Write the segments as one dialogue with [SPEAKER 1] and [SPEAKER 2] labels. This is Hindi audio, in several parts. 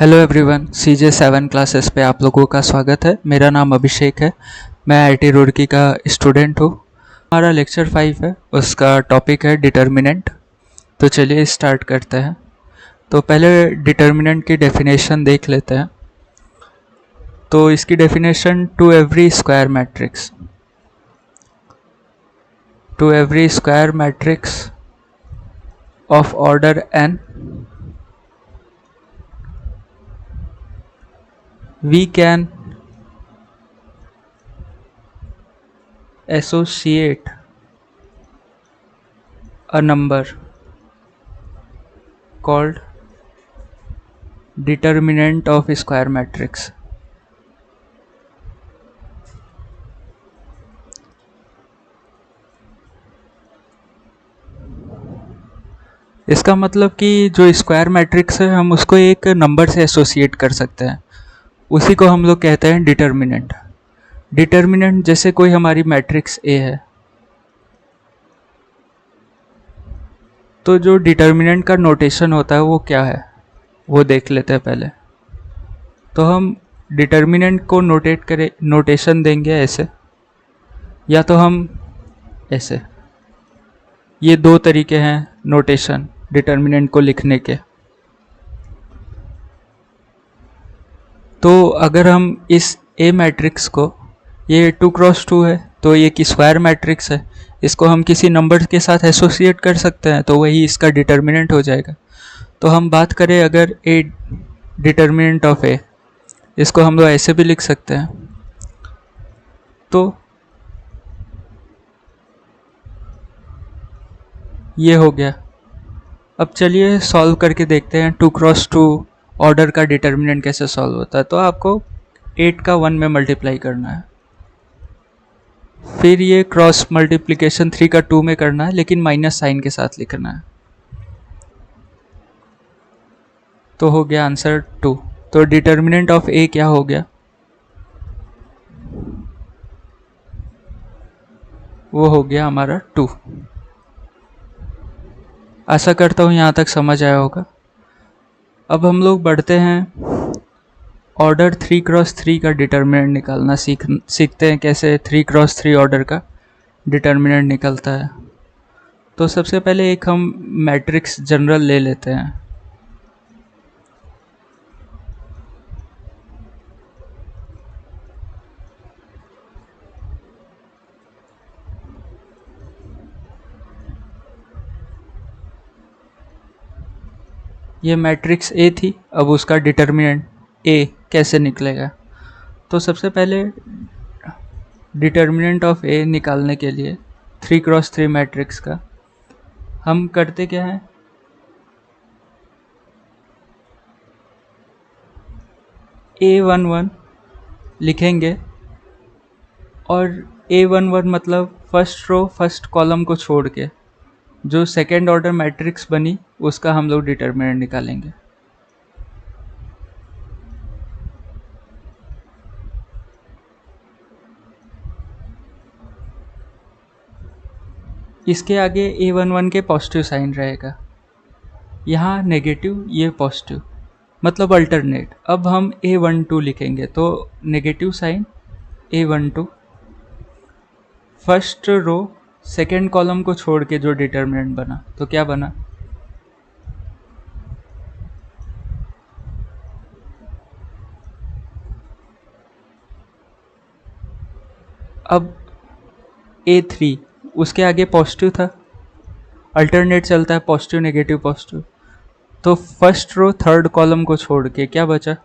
[SPEAKER 1] हेलो एवरीवन, CJ7 क्लासेस पे आप लोगों का स्वागत है। मेरा नाम अभिषेक है। मैं IIT रुड़की का स्टूडेंट हूँ। हमारा लेक्चर 5 है, उसका टॉपिक है डिटर्मिनेंट। तो चलिए स्टार्ट करते हैं। तो पहले डिटर्मिनेंट की डेफिनेशन देख लेते हैं। तो इसकी definition to every square matrix of order n we can associate a number called determinant of square matrix. इसका मतलब कि जो स्क्वायर मैट्रिक्स है हम उसको एक नंबर से एसोसिएट कर सकते हैं, उसी को हम लोग कहते हैं डिटर्मिनेंट। डिटर्मिनेंट जैसे कोई हमारी मैट्रिक्स ए है, तो जो डिटर्मिनेंट का नोटेशन होता है वो क्या है वो देख लेते हैं पहले। तो हम डिटर्मिनेंट को नोटेशन देंगे ऐसे, या तो हम ऐसे। ये दो तरीके हैं नोटेशन डिटर्मिनेंट को लिखने के। तो अगर हम इस ए मैट्रिक्स को, ये 2x2 है तो ये की स्क्वायर मैट्रिक्स है, इसको हम किसी नंबर के साथ एसोसिएट कर सकते हैं, तो वही इसका डिटर्मिनेंट हो जाएगा। तो हम बात करें अगर ए डिटर्मिनेंट ऑफ ए, इसको हम लोग ऐसे भी लिख सकते हैं। तो ये हो गया। अब चलिए सॉल्व करके देखते हैं 2x2 ऑर्डर का डिटर्मिनेंट कैसे सॉल्व होता है। तो आपको 8 का 1 में मल्टीप्लाई करना है, फिर ये क्रॉस मल्टीप्लिकेशन 3 का 2 में करना है, लेकिन माइनस साइन के साथ लिखना है। तो हो गया आंसर 2। तो डिटर्मिनेंट ऑफ ए क्या हो गया, वो हो गया हमारा 2। आशा करता हूँ यहाँ तक समझ आया होगा। अब हम लोग बढ़ते हैं ऑर्डर 3x3 का डिटर्मिनेंट निकालना सीखते हैं कैसे 3x3 ऑर्डर का डिटर्मिनेंट निकलता है। तो सबसे पहले एक हम मैट्रिक्स जनरल ले लेते हैं। ये मैट्रिक्स ए थी, अब उसका डिटर्मिनेंट ए कैसे निकलेगा। तो सबसे पहले डिटर्मिनेंट ऑफ ए निकालने के लिए 3x3 मैट्रिक्स का हम करते क्या है, A11 लिखेंगे, और A11 मतलब फर्स्ट रो फर्स्ट कॉलम को छोड़ के जो सेकेंड ऑर्डर मैट्रिक्स बनी उसका हम लोग डिटर्मिनेंट निकालेंगे। इसके आगे A11 के पॉजिटिव साइन रहेगा, यहाँ नेगेटिव ये पॉजिटिव, मतलब अल्टरनेट। अब हम A12 लिखेंगे तो negative sign A12, first row second column को छोड़ के जो डिटर्मिनेंट बना तो क्या बना, अब A3 उसके आगे पॉजिटिव था, अल्टरनेट चलता है पॉजिटिव नेगेटिव पॉजिटिव, तो फर्स्ट रो थर्ड कॉलम को छोड़ के क्या बचा,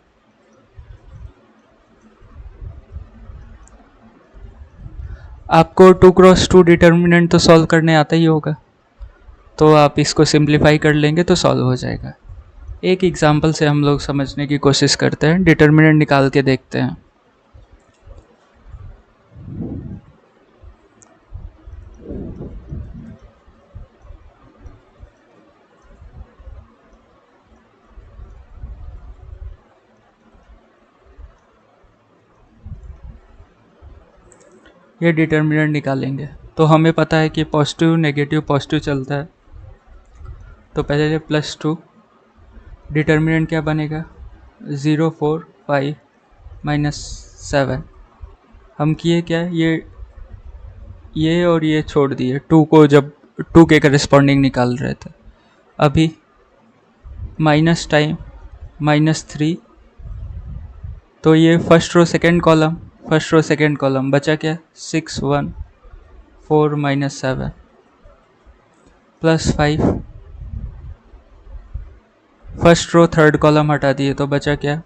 [SPEAKER 1] आपको 2x2 डिटर्मिनेंट तो सॉल्व करने आता ही होगा, तो आप इसको सिंप्लीफाई कर लेंगे तो सॉल्व हो जाएगा। एक एग्जांपल से हम लोग समझने की कोशिश करते हैं, डिटर्मिनेंट निकाल के देखते हैं। ये डिटर्मिनेंट निकालेंगे तो हमें पता है कि पॉजिटिव नेगेटिव पॉजिटिव चलता है, तो पहले +2 डिटर्मिनेंट क्या बनेगा, 0 4 5 -7। हम किए क्या, ये और ये छोड़ दिए, 2 को जब 2 के करस्पॉन्डिंग निकाल रहे थे। अभी माइनस टाइम -3, तो ये फर्स्ट रो सेकेंड कॉलम बचा क्या, 6 1 4 -7 +5। फर्स्ट रो थर्ड कॉलम हटा दिए तो बचा क्या,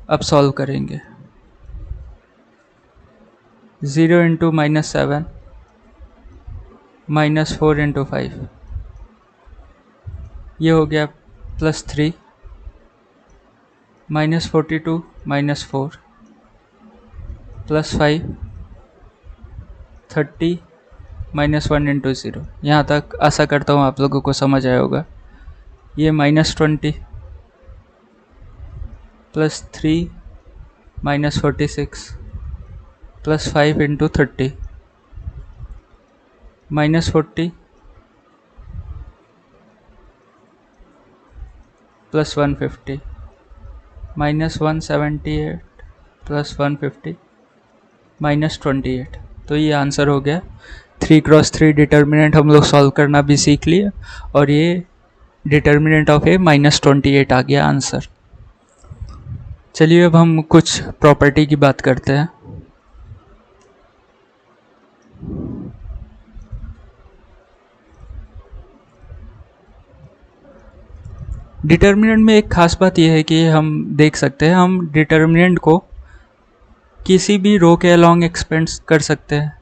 [SPEAKER 1] अब सॉल्व करेंगे। 0 × -7 -4 × 5, ये हो गया +3 -42 -4 +5 30 -1 × 0। यहाँ तक आशा करता हूँ आप लोगों को समझ आया होगा। ये -20 +3 -46 +5 × 30 -40 +150 -178 +150 -28। तो ये आंसर हो गया। 3×3 डिटर्मिनेंट हम लोग सॉल्व करना भी सीख लिए, और ये डिटर्मिनेंट ऑफ ए -28 आ गया आंसर। चलिए अब हम कुछ प्रॉपर्टी की बात करते हैं। डिटर्मिनेंट में एक खास बात यह है कि हम देख सकते हैं, हम डिटर्मिनेंट को किसी भी रो के अलोंग एक्सपेंड कर सकते हैं,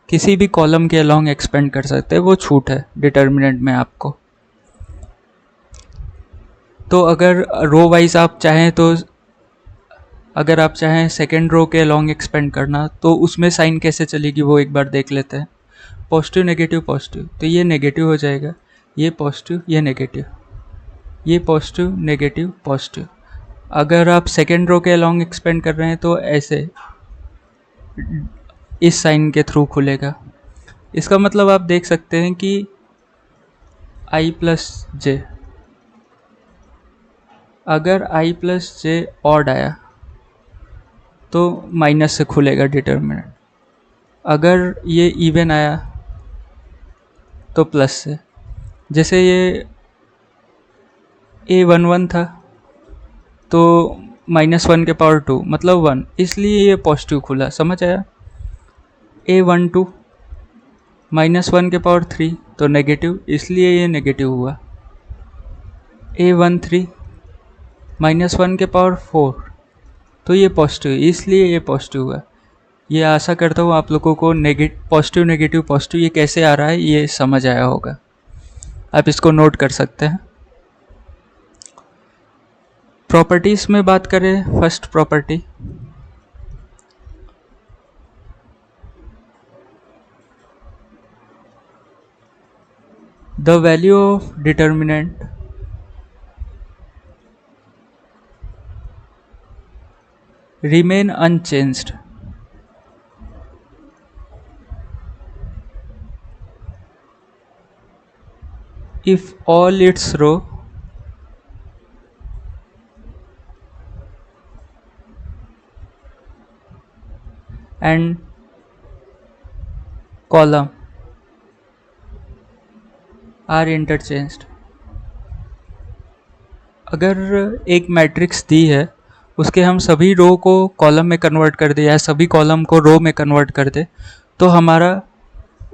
[SPEAKER 1] किसी भी कॉलम के अलोंग एक्सपेंड कर सकते हैं, वो छूट है डिटर्मिनेंट में आपको। तो अगर रो वाइज आप चाहें तो, अगर आप चाहें सेकेंड रो के अलोंग एक्सपेंड करना, तो उसमें साइन कैसे चलेगी वो एक बार देख लेते हैं। पॉजिटिव नेगेटिव पॉजिटिव, तो ये नेगेटिव हो जाएगा, ये पॉजिटिव ये नेगेटिव, ये पॉजिटिव नेगेटिव पॉजिटिव। अगर आप सेकेंड रो के अलोंग एक्सपेंड कर रहे हैं तो ऐसे इस साइन के थ्रू खुलेगा। इसका मतलब आप देख सकते हैं कि i + j, अगर i + j ऑड आया तो माइनस से खुलेगा डिटर्मिनेंट, अगर ये इवन आया तो प्लस से। जैसे ये a11 था तो -1 के पावर 2 मतलब 1, इसलिए ये पॉजिटिव खुला, समझ आया। a12 -1 के पावर 3 तो नेगेटिव, इसलिए ये नेगेटिव हुआ। a13 -1 के पावर 4 तो ये पॉजिटिव, इसलिए ये पॉजिटिव हुआ। ये आशा करता हूँ आप लोगों को पॉजिटिव नेगेटिव पॉजिटिव ये कैसे आ रहा है ये समझ आया होगा। आप इसको नोट कर सकते हैं। प्रॉपर्टीज में बात करें, first property, the value of determinant remain unchanged if all its row and column are interchanged। अगर एक मैट्रिक्स दी है, उसके हम सभी रो को कॉलम में कन्वर्ट कर दे या सभी कॉलम को रो में कन्वर्ट कर दे, तो हमारा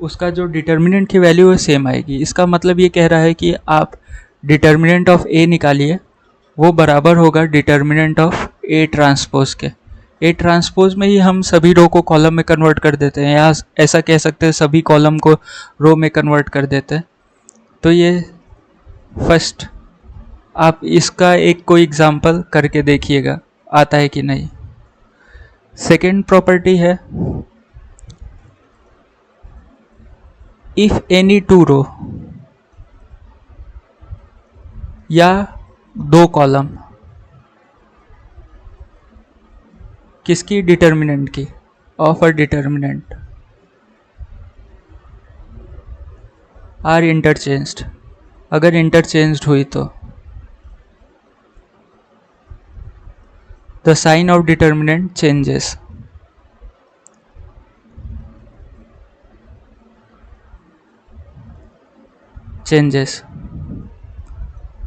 [SPEAKER 1] उसका जो डिटर्मिनेंट की वैल्यू है सेम आएगी। इसका मतलब ये कह रहा है कि आप डिटर्मिनेंट ऑफ ए निकालिए, वो बराबर होगा डिटर्मिनेंट ऑफ ए ट्रांसपोज के। ए ट्रांसपोज में ही हम सभी रो को कॉलम में कन्वर्ट कर देते हैं, या ऐसा कह सकते हैं सभी कॉलम को रो में कन्वर्ट कर देते हैं। तो ये फर्स्ट, आप इसका एक कोई एग्जांपल करके देखिएगा आता है कि नहीं। सेकेंड प्रॉपर्टी है, इफ एनी टू रो या दो कॉलम, किसकी, डिटर्मिनेंट की, of a determinant are interchanged, अगर इंटरचेंज्ड हुई तो the sign of determinant changes.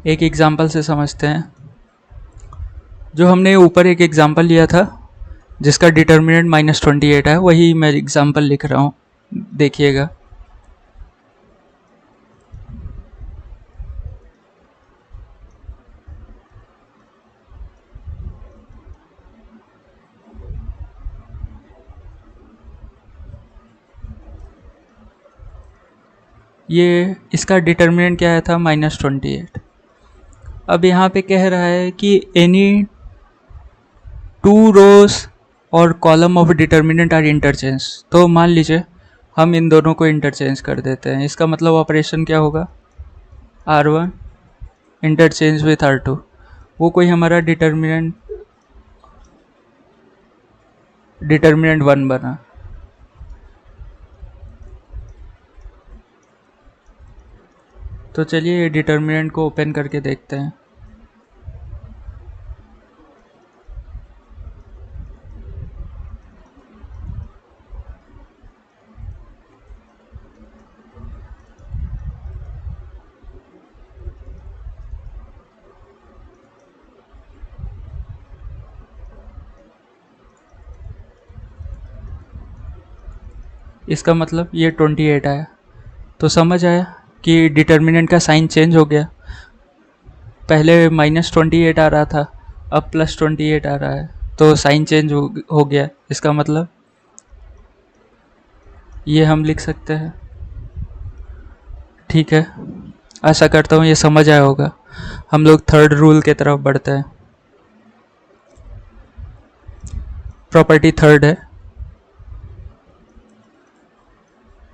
[SPEAKER 1] एक एग्जाम्पल से समझते हैं। जो हमने ऊपर एक एग्जाम्पल लिया था जिसका डिटर्मिनेंट -28 है, वही मैं एग्जाम्पल लिख रहा हूँ, देखिएगा। ये इसका डिटर्मिनेंट क्या आया था, -28। अब यहाँ पे कह रहा है कि एनी 2 रोज और column of determinant are interchange. तो मान लीजिए हम इन दोनों को इंटरचेंज कर देते हैं। इसका मतलब ऑपरेशन क्या होगा, R1 इंटरचेंज विथ R2। वो कोई हमारा डिटर्मिनेंट 1 बना। तो चलिए ये डिटर्मिनेंट को ओपन करके देखते हैं। इसका मतलब ये 28 आया। तो समझ आया कि डिटर्मिनेंट का साइन चेंज हो गया। पहले -28 आ रहा था, अब +28 आ रहा है, तो साइन चेंज हो गया। इसका मतलब ये हम लिख सकते हैं। ठीक है, आशा करता हूँ ये समझ आया होगा। हम लोग थर्ड रूल के तरफ बढ़ते हैं। प्रॉपर्टी थर्ड है,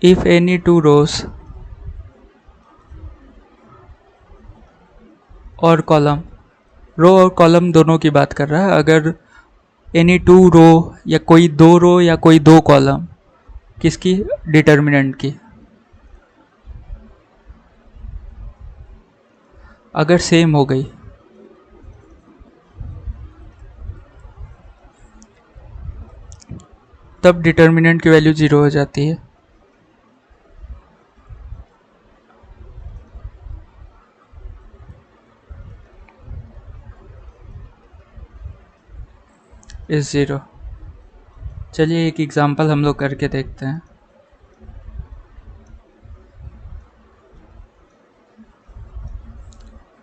[SPEAKER 1] इफ एनी 2 रोज और कॉलम, रो और कॉलम दोनों की बात कर रहा है। अगर एनी 2 रो या कोई 2 रो या कोई 2 कॉलम, किसकी, डिटर्मिनेंट की, अगर सेम हो गई, तब डिटर्मिनेंट की वैल्यू 0 हो जाती है। इस 0। चलिए एक एग्जांपल हम लोग करके देखते हैं।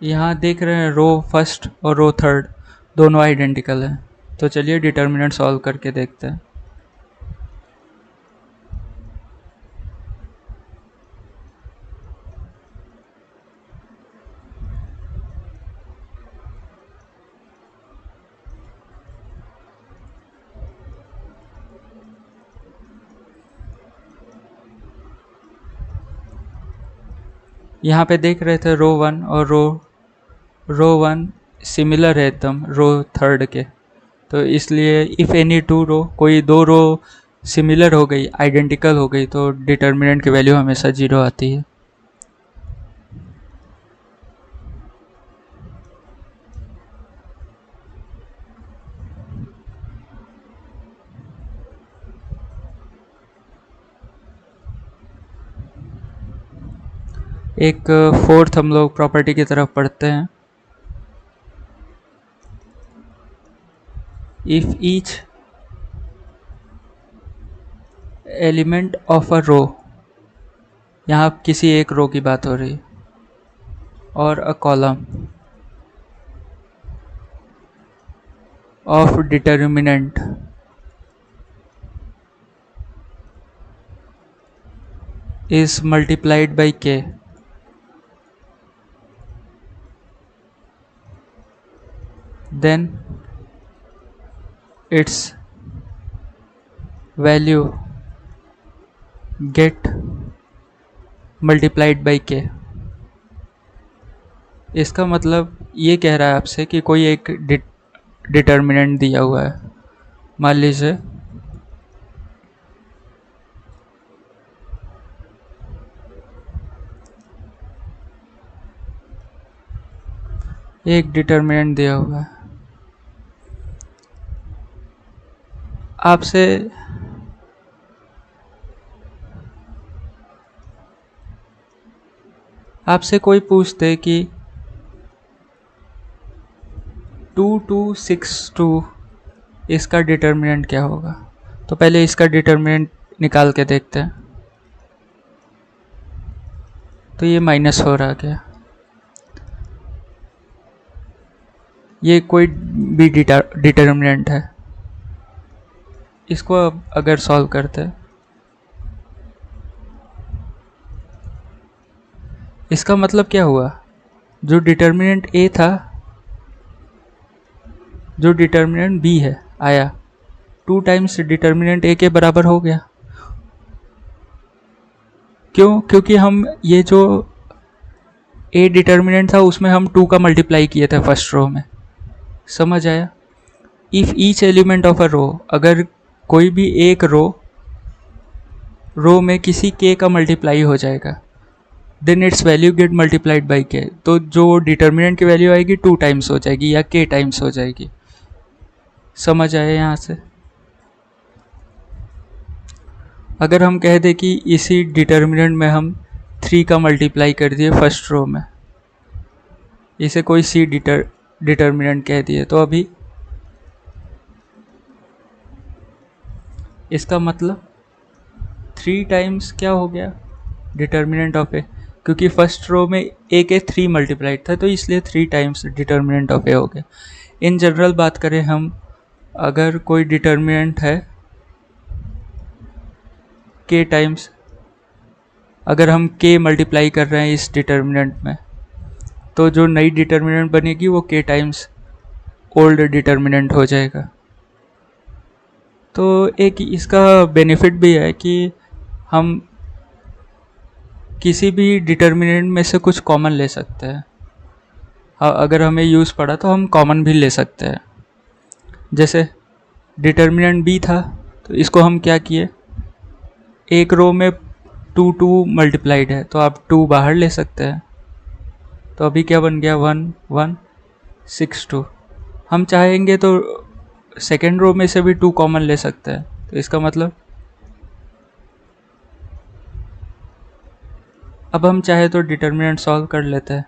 [SPEAKER 1] यहाँ देख रहे हैं रो फर्स्ट और रो थर्ड दोनों आइडेंटिकल हैं। तो चलिए डिटर्मिनेंट सॉल्व करके देखते हैं। यहाँ पे देख रहे थे रो 1 और रो 1 सिमिलर है एकदम रो थर्ड के। तो इसलिए इफ़ एनी 2 रो, कोई 2 रो सिमिलर हो गई, आइडेंटिकल हो गई, तो डिटर्मिनेंट की वैल्यू हमेशा 0 आती है। एक फोर्थ हम लोग प्रॉपर्टी की तरफ पढ़ते हैं। If each element of a row, यहाँ किसी एक रो की बात हो रही, और a column of determinant is multiplied by k, then its value get multiplied by k। इसका मतलब ये कह रहा है आपसे कि कोई एक डिटर्मिनेंट दिया हुआ है। मान लीजिए एक डिटर्मिनेंट दिया हुआ है, आपसे कोई पूछते कि 2262 इसका डिटर्मिनेंट क्या होगा, तो पहले इसका डिटर्मिनेंट निकाल के देखते हैं। तो ये माइनस हो रहा क्या, ये कोई भी डिटर्मिनेंट है। इसको अब अगर सॉल्व करते हैं, इसका मतलब क्या हुआ, जो डिटर्मिनेंट ए था, जो डिटर्मिनेंट बी है आया, 2 टाइम्स डिटर्मिनेंट ए के बराबर हो गया। क्यों? क्योंकि हम ये जो ए डिटर्मिनेंट था उसमें हम 2 का मल्टीप्लाई किए थे फर्स्ट रो में। समझ आया? If each element of a row, अगर कोई भी एक रो में किसी के का मल्टीप्लाई हो जाएगा, then its value get multiplied by K, तो जो डिटर्मिनेंट की वैल्यू आएगी 2 टाइम्स हो जाएगी या के टाइम्स हो जाएगी। समझ आया यहाँ से? अगर हम कह दें कि इसी डिटर्मिनेंट में हम 3 का मल्टीप्लाई कर दिए फर्स्ट रो में, इसे कोई सी डिटर्मिनेंट कह दिए, तो अभी इसका मतलब 3 टाइम्स क्या हो गया डिटर्मिनेंट ऑफ ए, क्योंकि फर्स्ट रो में ए के 3 मल्टीप्लाइड था, तो इसलिए 3 टाइम्स डिटर्मिनेंट ऑफ ए हो गया। इन जनरल बात करें हम, अगर कोई डिटर्मिनेंट है के टाइम्स, अगर हम के मल्टीप्लाई कर रहे हैं इस डिटर्मिनेंट में, तो जो नई डिटर्मिनेंट बनेगी वो के टाइम्स ओल्ड डिटर्मिनेंट हो जाएगा। तो एक इसका बेनिफिट भी है कि हम किसी भी डिटर्मिनेंट में से कुछ कॉमन ले सकते हैं। अगर हमें यूज़ पड़ा तो हम कॉमन भी ले सकते हैं। जैसे डिटर्मिनेंट बी था, तो इसको हम क्या किए, एक रो में 2 मल्टीप्लाइड है, तो आप 2 बाहर ले सकते हैं, तो अभी क्या बन गया 1 1 6 2। हम चाहेंगे तो सेकेंड रो में से भी 2 कॉमन ले सकते हैं, तो इसका मतलब अब हम चाहे तो डिटर्मिनेंट सॉल्व कर लेते हैं।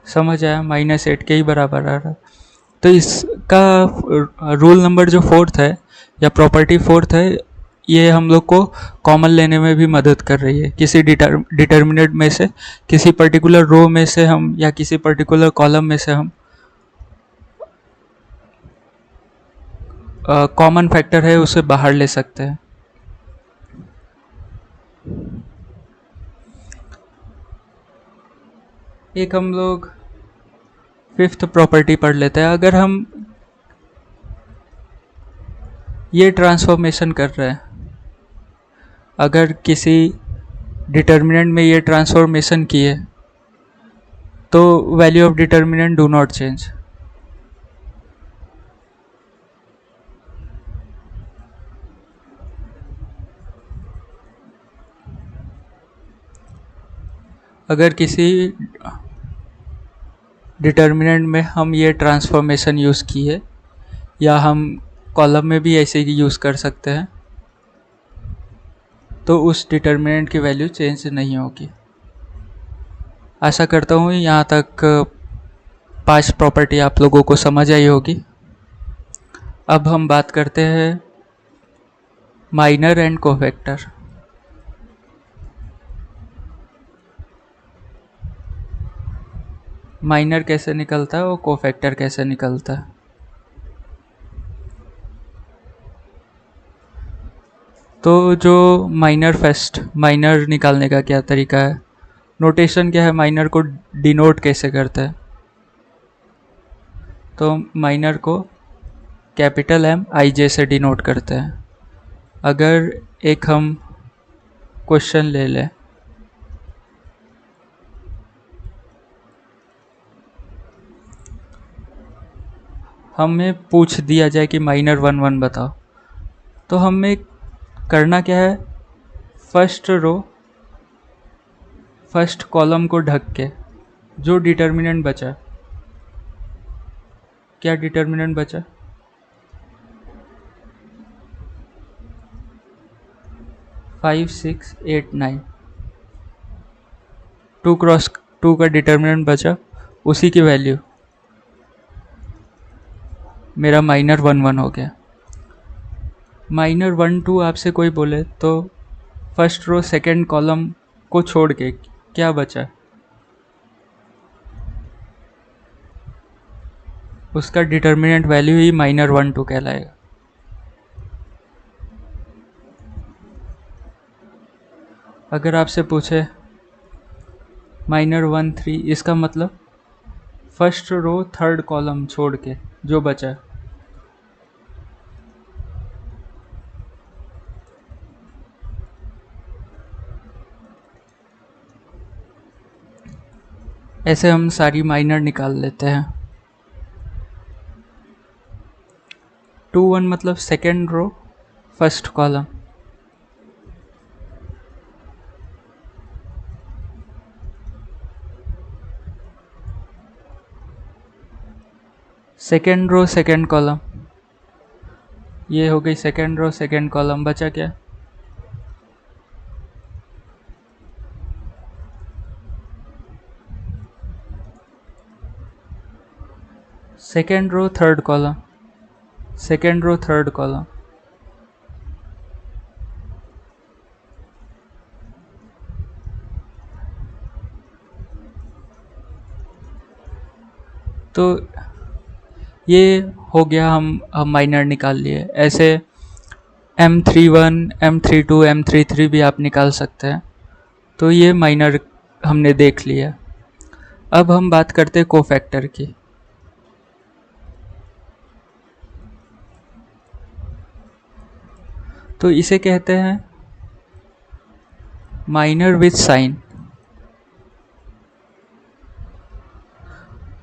[SPEAKER 1] समझ आया? -8 के ही बराबर आ रहा। तो इसका रूल नंबर जो 4th है या प्रॉपर्टी 4th है, ये हम लोग को कॉमन लेने में भी मदद कर रही है। किसी डिटर्मिनेंट में से, किसी पर्टिकुलर रो में से हम या किसी पर्टिकुलर कॉलम में से हम कॉमन फैक्टर है उसे बाहर ले सकते हैं। एक हम लोग 5th प्रॉपर्टी पढ़ लेते हैं। अगर हम ये ट्रांसफॉर्मेशन कर रहे हैं, अगर किसी डिटर्मिनेंट में ये ट्रांसफॉर्मेशन किए, तो value of determinant do not change. अगर किसी डिटर्मिनेंट में हम ये ट्रांसफॉर्मेशन यूज़ किए, या हम कॉलम में भी ऐसे ही यूज़ कर सकते हैं, तो उस डिटर्मिनेंट की वैल्यू चेंज नहीं होगी। आशा करता हूँ यहाँ तक 5 प्रॉपर्टी आप लोगों को समझ आई होगी। अब हम बात करते हैं माइनर एंड कोफैक्टर। माइनर कैसे निकलता है और कोफैक्टर कैसे निकलता है। तो जो माइनर निकालने का क्या तरीका है, नोटेशन क्या है, माइनर को डिनोट कैसे करते हैं। तो माइनर को कैपिटल M I J से डिनोट करते हैं। अगर एक हम क्वेश्चन ले लें, हमें पूछ दिया जाए कि माइनर 1 1 बताओ, तो हमें करना क्या है, फर्स्ट कॉलम को ढक के जो डिटर्मिनेंट बचा क्या डिटर्मिनेंट बचा? 5, 6, 8, 9। 2 क्रॉस 2 का डिटर्मिनेंट बचा, उसी की वैल्यू मेरा माइनर 1 1 हो गया। माइनर 1 2 आपसे कोई बोले तो फर्स्ट रो सेकेंड कॉलम को छोड़ के क्या बचा? उसका डिटर्मिनेंट वैल्यू ही माइनर 1 2 कहलाएगा। अगर आपसे पूछे माइनर 1 3, इसका मतलब फर्स्ट रो थर्ड कॉलम छोड़ के जो बचा, ऐसे हम सारी माइनर निकाल लेते हैं। 2 1 मतलब second row first column, second row second column, ये हो गई सेकेंड रो सेकेंड कॉलम। बचा क्या? Second row third column, second row third column, तो ये हो गया, हम माइनर निकाल लिए। ऐसे M31 M32 M33 भी आप निकाल सकते हैं। तो ये माइनर हमने देख लिया। अब हम बात करते हैं कोफैक्टर की। तो इसे कहते हैं माइनर विथ साइन।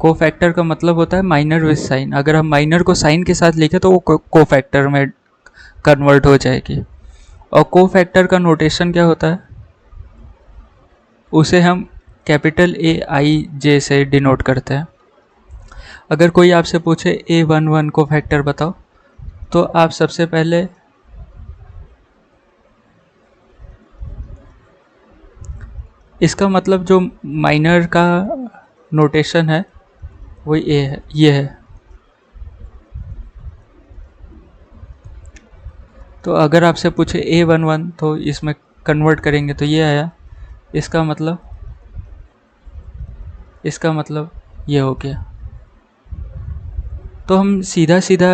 [SPEAKER 1] कोफैक्टर का मतलब होता है माइनर विथ साइन। अगर हम माइनर को साइन के साथ लिखें तो वो कोफैक्टर में कन्वर्ट हो जाएगी। और कोफैक्टर का नोटेशन क्या होता है? उसे हम कैपिटल AIJ से डिनोट करते हैं। अगर कोई आपसे पूछे A11 कोफैक्टर बताओ, तो आप सबसे पहले इसका मतलब जो माइनर का नोटेशन है वो ए है, ये है। तो अगर आपसे पूछे A11 तो इसमें कन्वर्ट करेंगे तो ये आया। इसका मतलब ये हो गया। तो हम सीधा सीधा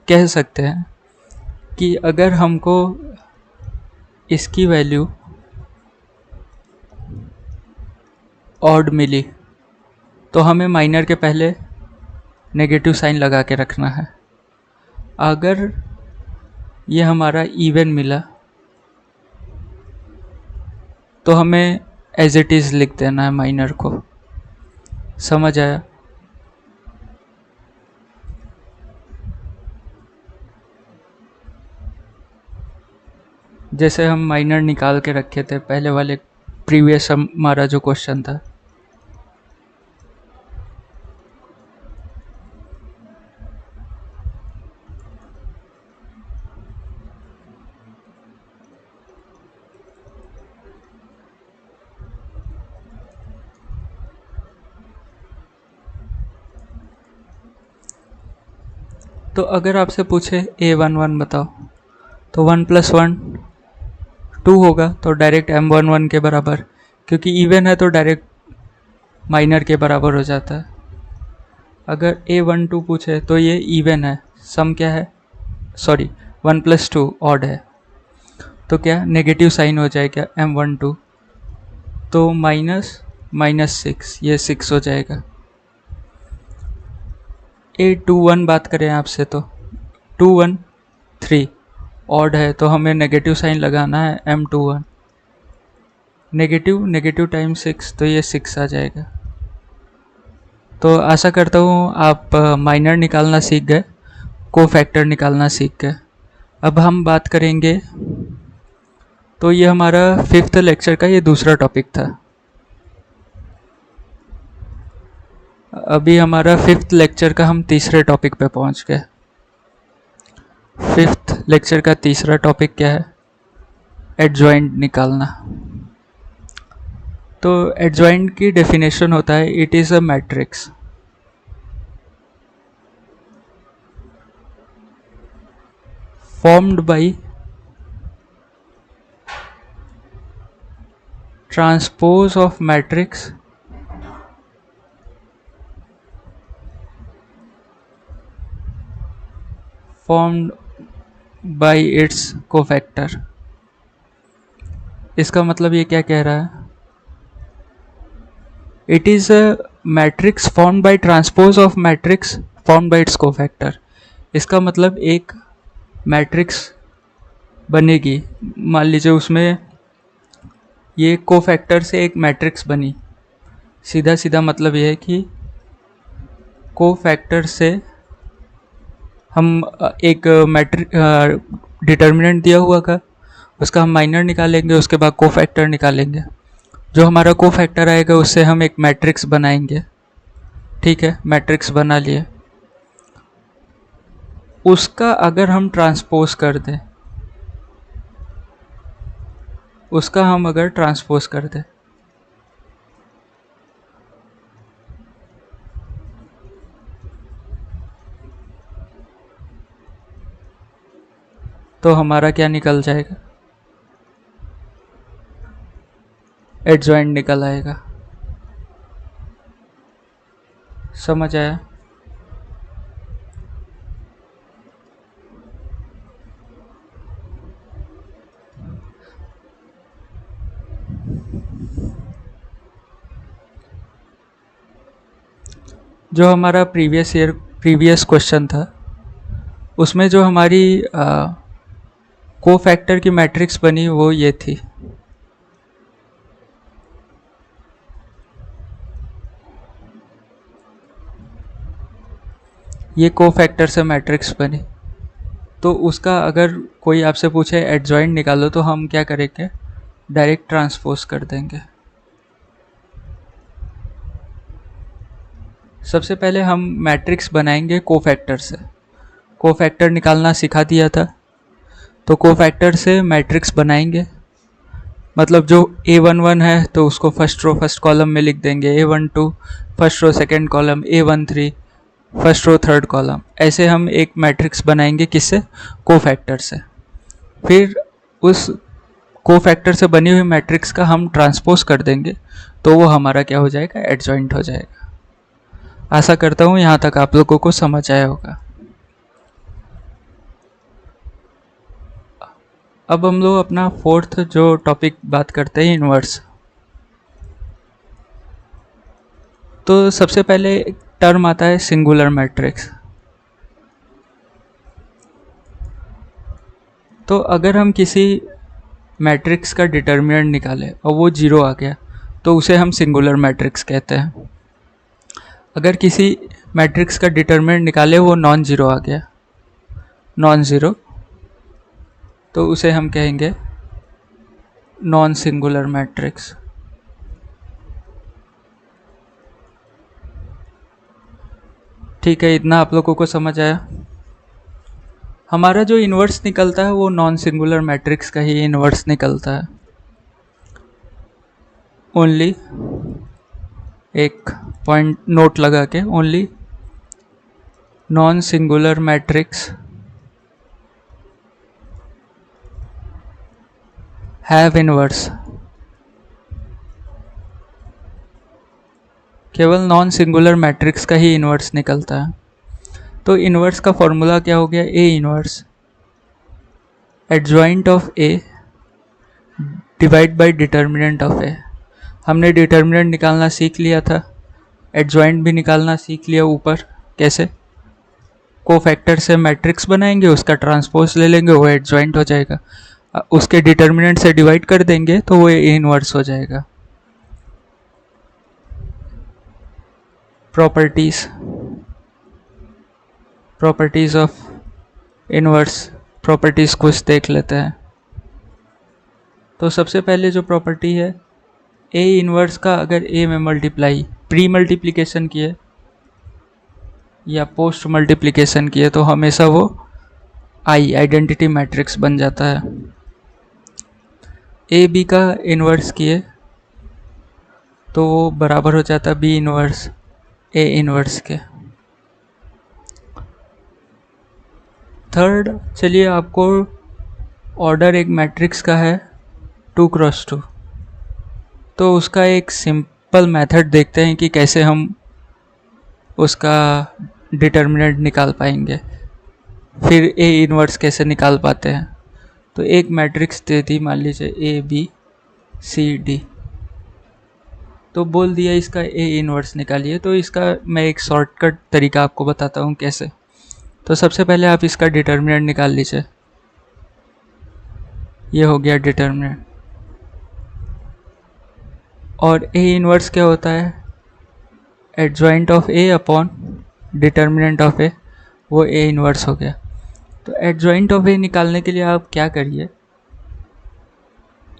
[SPEAKER 1] कह सकते हैं कि अगर हमको इसकी वैल्यू ऑड मिली तो हमें माइनर के पहले नेगेटिव साइन लगा के रखना है। अगर ये हमारा इवन मिला तो हमें एज इट इज़ लिख देना है माइनर को। समझ आया? जैसे हम माइनर निकाल के रखे थे पहले वाले प्रीवियस हमारा जो क्वेश्चन था। तो अगर आपसे पूछे A11 बताओ, तो 1 + 1 2 होगा, तो डायरेक्ट M11 के बराबर, क्योंकि इवन है तो डायरेक्ट माइनर के बराबर हो जाता है। अगर A12 पूछे तो ये इवन है, सम क्या है, सॉरी 1 + 2 ऑड है, तो क्या नेगेटिव साइन हो जाएगा M12, तो -6, ये 6 हो जाएगा। A21 बात करें आपसे तो 2 1 3 ऑड है, तो हमें नेगेटिव साइन लगाना है M21, नेगेटिव टाइम 6, तो ये 6 आ जाएगा। तो आशा करता हूँ आप माइनर निकालना सीख गए, कोफैक्टर निकालना सीख गए। अब हम बात करेंगे, तो ये हमारा 5th लेक्चर का ये दूसरा टॉपिक था। अभी हमारा 5th लेक्चर का हम तीसरे टॉपिक पे पहुंच गए। 5th लेक्चर का तीसरा टॉपिक क्या है? एडजॉइंट निकालना। तो एडजॉइंट की डेफिनेशन होता है, it is a matrix formed by transpose of matrix formed by its cofactor। इसका मतलब ये क्या कह रहा है? It is a matrix form by transpose of matrix form by it's cofactor. इसका मतलब एक मैट्रिक्स बनेगी, मान लीजिए उसमें ये कोफैक्टर से एक मैट्रिक्स बनी। सीधा सीधा मतलब ये है कि कोफैक्टर से हम एक मैट्रिक डिटर्मिनेंट दिया हुआ का उसका हम माइनर निकालेंगे, उसके बाद कोफैक्टर निकालेंगे। जो हमारा कोफैक्टर आएगा उससे हम एक मैट्रिक्स बनाएंगे। ठीक है, मैट्रिक्स बना लिए। उसका अगर हम ट्रांसपोज कर दें, उसका हम अगर ट्रांसपोज कर दें तो हमारा क्या निकल जाएगा? एडजॉइंट निकल आएगा। समझ आया? जो हमारा प्रीवियस क्वेश्चन था उसमें जो हमारी कोफैक्टर की मैट्रिक्स बनी वो ये थी। ये कोफैक्टर से मैट्रिक्स बनी, तो उसका अगर कोई आपसे पूछे एडजॉइंट निकालो तो हम क्या करेंगे? डायरेक्ट ट्रांसपोज कर देंगे। सबसे पहले हम मैट्रिक्स बनाएंगे कोफैक्टर से। कोफैक्टर निकालना सिखा दिया था, तो कोफैक्टर से मैट्रिक्स बनाएंगे। मतलब जो A11 है तो उसको फर्स्ट रो फर्स्ट कॉलम में लिख देंगे, A12 first row second column, A13 first row third column. ऐसे हम एक मैट्रिक्स बनाएंगे, किससे? कोफैक्टर से। फिर उस कोफैक्टर से बनी हुई मैट्रिक्स का हम ट्रांसपोज कर देंगे, तो वो हमारा क्या हो जाएगा? एडजॉइंट हो जाएगा। आशा करता हूँ यहाँ तक आप लोगों को समझ आया होगा। अब हम लोग अपना फोर्थ जो टॉपिक बात करते हैं, इन्वर्स। तो सबसे पहले टर्म आता है सिंगुलर मैट्रिक्स। तो अगर हम किसी मैट्रिक्स का डिटर्मिनेंट निकालें और वो जीरो आ गया तो उसे हम सिंगुलर मैट्रिक्स कहते हैं। अगर किसी मैट्रिक्स का डिटर्मिनेंट निकाले वो नॉन ज़ीरो आ गया, नॉन ज़ीरो, तो उसे हम कहेंगे नॉन सिंगुलर मैट्रिक्स। ठीक है, इतना आप लोगों को समझ आया? हमारा जो इन्वर्स निकलता है वो नॉन सिंगुलर मैट्रिक्स का ही इन्वर्स निकलता है। ओनली एक पॉइंट नोट लगा के, only non singular matrix have inverse. केवल नॉन सिंगुलर मैट्रिक्स का ही इन्वर्स निकलता है। तो इन्वर्स का फॉर्मूला क्या हो गया? A inverse adjoint of A divide by determinant of A. हमने डिटर्मिनेंट निकालना सीख लिया था, एडजॉइंट भी निकालना सीख लिया। ऊपर कैसे? कोफैक्टर से मैट्रिक्स बनाएंगे, उसका ट्रांसपोज ले लेंगे, वो एडजॉइंट हो जाएगा। उसके डिटर्मिनेंट से डिवाइड कर देंगे तो वो ए इन्वर्स हो जाएगा। प्रॉपर्टीज ऑफ इन्वर्स, प्रॉपर्टीज़ कुछ देख लेते हैं। तो सबसे पहले जो प्रॉपर्टी है, ए इन्वर्स का अगर ए में मल्टीप्लाई प्री मल्टीप्लिकेशन किए या पोस्ट मल्टीप्लिकेशन किए तो हमेशा वो आइडेंटिटी मैट्रिक्स बन जाता है। ए बी का इन्वर्स किए तो वो बराबर हो जाता है बी इन्वर्स ए इन्वर्स के। थर्ड, चलिए आपको ऑर्डर एक मैट्रिक्स का है 2x2, तो उसका एक सिंपल मेथड देखते हैं कि कैसे हम उसका डिटर्मिनेंट निकाल पाएंगे, फिर ए इन्वर्स कैसे निकाल पाते हैं। तो एक मैट्रिक्स दे दी, मान लीजिए ए बी सी डी, तो बोल दिया इसका ए इन्वर्स निकालिए। तो इसका मैं एक शॉर्टकट तरीका आपको बताता हूँ कैसे। तो सबसे पहले आप इसका डिटर्मिनेंट निकाल लीजिए, ये हो गया डिटर्मिनेंट। और ए इन्वर्स क्या होता है, adjoint of A upon determinant of A, वो ए इन्वर्स हो गया। तो एडजॉइंट ऑफ ए निकालने के लिए आप क्या करिए,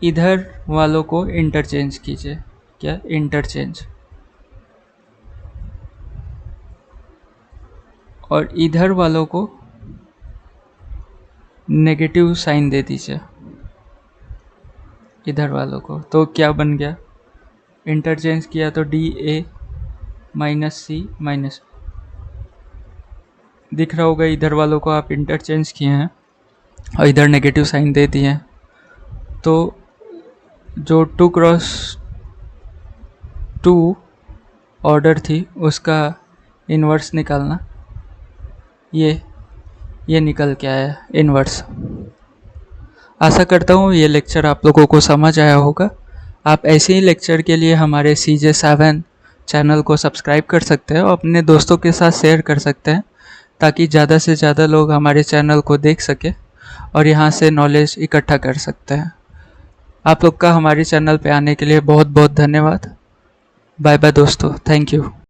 [SPEAKER 1] इधर वालों को इंटरचेंज कीजिए। क्या इंटरचेंज, और इधर वालों को नेगेटिव साइन दे दीजिए इधर वालों को। तो क्या बन गया, इंटरचेंज किया तो D A minus C minus, दिख रहा होगा इधर वालों को आप इंटरचेंज किए हैं और इधर नेगेटिव साइन दे दिए हैं। तो जो 2x2 ऑर्डर थी उसका इन्वर्स निकालना, ये निकल के आया इन्वर्स। आशा करता हूँ ये लेक्चर आप लोगों को समझ आया होगा। आप ऐसे ही लेक्चर के लिए हमारे CJ7 चैनल को सब्सक्राइब कर सकते हैं और अपने दोस्तों के साथ शेयर कर सकते हैं, ताकि ज़्यादा से ज़्यादा लोग हमारे चैनल को देख सके और यहाँ से नॉलेज इकट्ठा कर सकते हैं। आप लोग का हमारे चैनल पे आने के लिए बहुत बहुत धन्यवाद। बाय बाय दोस्तों, थैंक यू।